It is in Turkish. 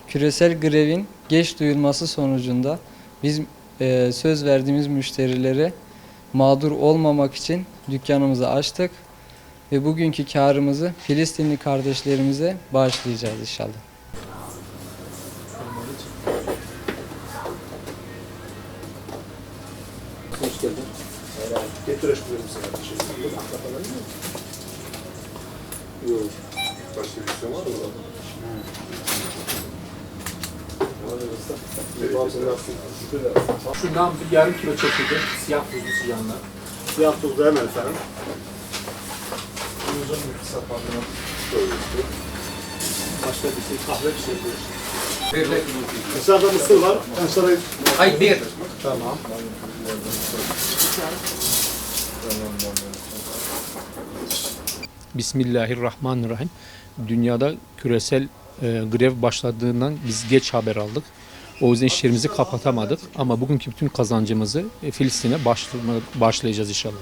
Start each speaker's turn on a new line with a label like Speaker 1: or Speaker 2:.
Speaker 1: Küresel grevin geç duyulması sonucunda biz söz verdiğimiz müşterilere mağdur olmamak için dükkanımızı açtık ve bugünkü karımızı Filistinli kardeşlerimize bağışlayacağız inşallah.
Speaker 2: Hoş geldin. Getir aşklarımı sana. Yok. Başka bir şey var mı?
Speaker 3: Şundan bir yarım kilo çekildi. Siyah tuzlu yanlar.
Speaker 2: Siyah tuzlu hemen efendim.
Speaker 3: Uzun bir kısa pardon.
Speaker 2: Şöyle işte.
Speaker 3: Başka bir şey, kahve bir şey diyor.
Speaker 2: Dışarıda mısır var. Ben sana...
Speaker 3: Hayır, bir. Tamam. Bismillahirrahmanirrahim. Dünyada küresel grev başladığından biz geç haber aldık. O yüzden iş yerimizi kapatamadık. Ama bugünkü bütün kazancımızı Filistin'e başlayacağız inşallah.